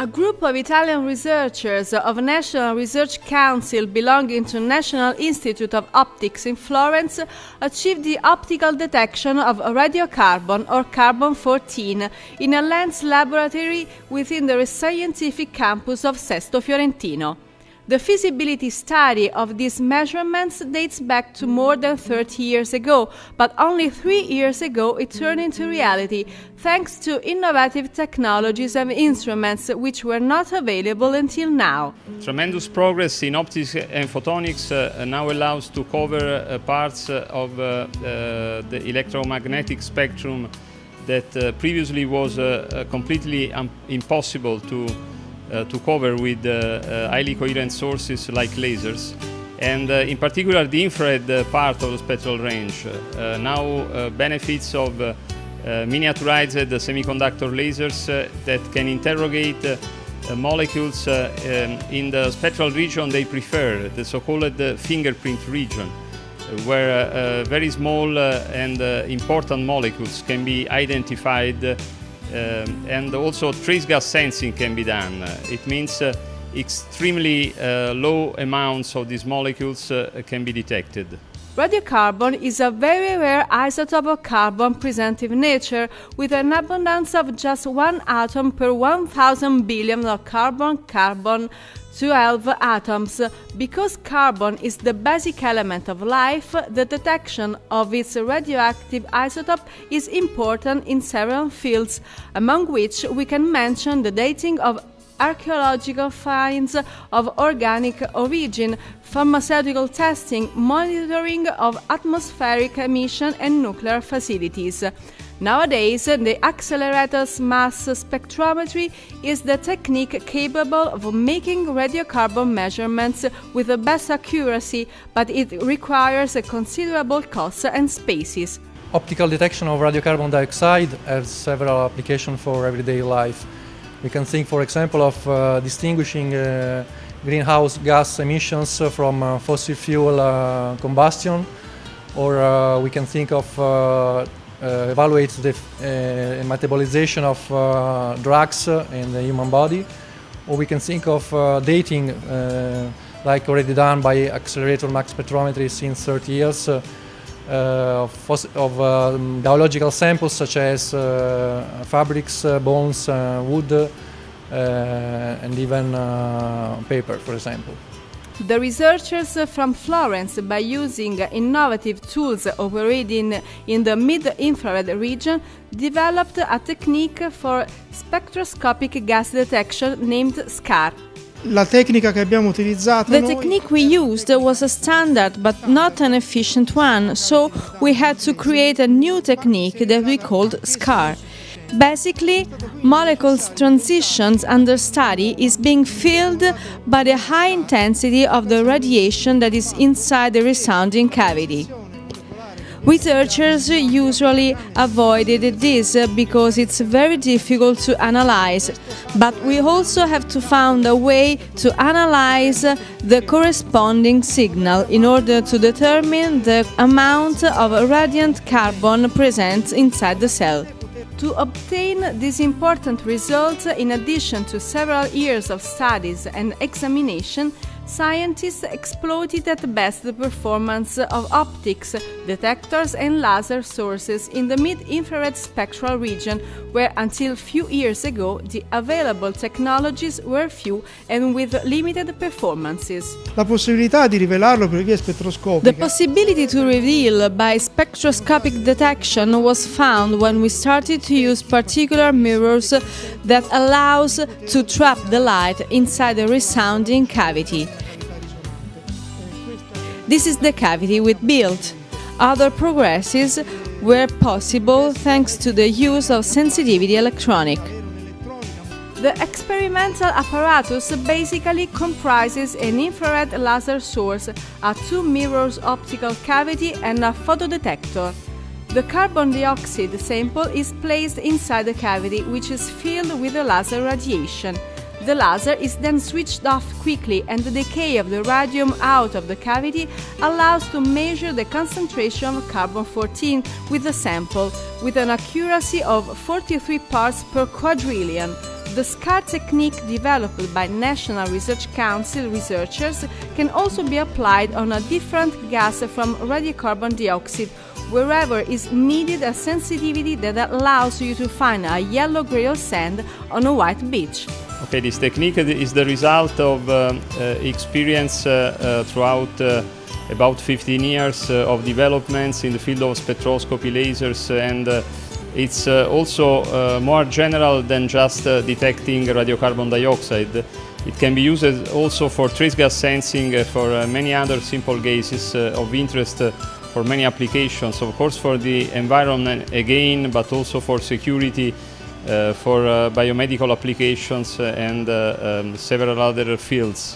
A group of Italian researchers of a National Research Council belonging to National Institute of Optics in Florence achieved the optical detection of radiocarbon or carbon-14 in a lens laboratory within the scientific campus of Sesto Fiorentino. The feasibility study of these measurements dates back to more than 30 years ago, but only 3 years ago it turned into reality, thanks to innovative technologies and instruments which were not available until now. Tremendous progress in optics and photonics now allows to cover parts of the electromagnetic spectrum that previously was completely impossible to cover with highly coherent sources like lasers, and in particular the infrared part of the spectral range now benefits of miniaturized semiconductor lasers that can interrogate molecules in the spectral region they prefer, the so-called fingerprint region, where very small and important molecules can be identified. And also trace gas sensing can be done. It means extremely low amounts of these molecules can be detected. Radiocarbon is a very rare isotope of carbon present in nature, with an abundance of just 1 atom per 1,000 billion of carbon-12 atoms. Because carbon is the basic element of life, the detection of its radioactive isotope is important in several fields, among which we can mention the dating of archaeological finds of organic origin, pharmaceutical testing, monitoring of atmospheric emission and nuclear facilities. Nowadays, the accelerator's mass spectrometry is the technique capable of making radiocarbon measurements with the best accuracy, but it requires a considerable cost and spaces. Optical detection of radiocarbon dioxide has several applications for everyday life. We can think, for example, of distinguishing greenhouse gas emissions from fossil fuel combustion, or we can think of evaluate the metabolization of drugs in the human body, or we can think of dating, like already done by accelerator mass spectrometry since 30 years, of biological samples such as fabrics, bones, wood, and even paper, for example. The researchers from Florence, by using innovative tools operating in the mid-infrared region, developed a technique for spectroscopic gas detection named SCAR. La tecnica che abbiamo utilizzato The technique we used was a standard but not an efficient one, so we had to create a new technique that we called SCAR. Basically, molecules transitions under study is being filled by the high intensity of the radiation that is inside the resounding cavity. Researchers usually avoided this because it's very difficult to analyze, but we also have to find a way to analyze the corresponding signal in order to determine the amount of radiant carbon present inside the cell. To obtain this important result, in addition to several years of studies and examination, scientists exploited at best the performance of optics, detectors and laser sources in the mid-infrared spectral region, where until few years ago the available technologies were few and with limited performances. La possibilità di rivelarlo per via spettroscopica. The possibility to reveal by spectroscopic detection was found when we started to use particular mirrors that allows to trap the light inside the resounding cavity. This is the cavity we built. Other progresses were possible thanks to the use of sensitivity electronic. The experimental apparatus basically comprises an infrared laser source, a 2 mirrors optical cavity and a photodetector. The carbon dioxide sample is placed inside the cavity, which is filled with the laser radiation. The laser is then switched off quickly, and the decay of the radium out of the cavity allows to measure the concentration of carbon-14 with the sample, with an accuracy of 43 parts per quadrillion. The SCAR technique developed by National Research Council researchers can also be applied on a different gas from radiocarbon dioxide, wherever is needed a sensitivity that allows you to find a yellow grail sand on a white beach. Okay, this technique is the result of experience throughout about 15 years of developments in the field of spectroscopy, lasers, and it's also more general than just detecting radiocarbon dioxide. It can be used also for trace gas sensing for many other simple gases of interest for many applications, of course for the environment again, but also for security, for biomedical applications and several other fields.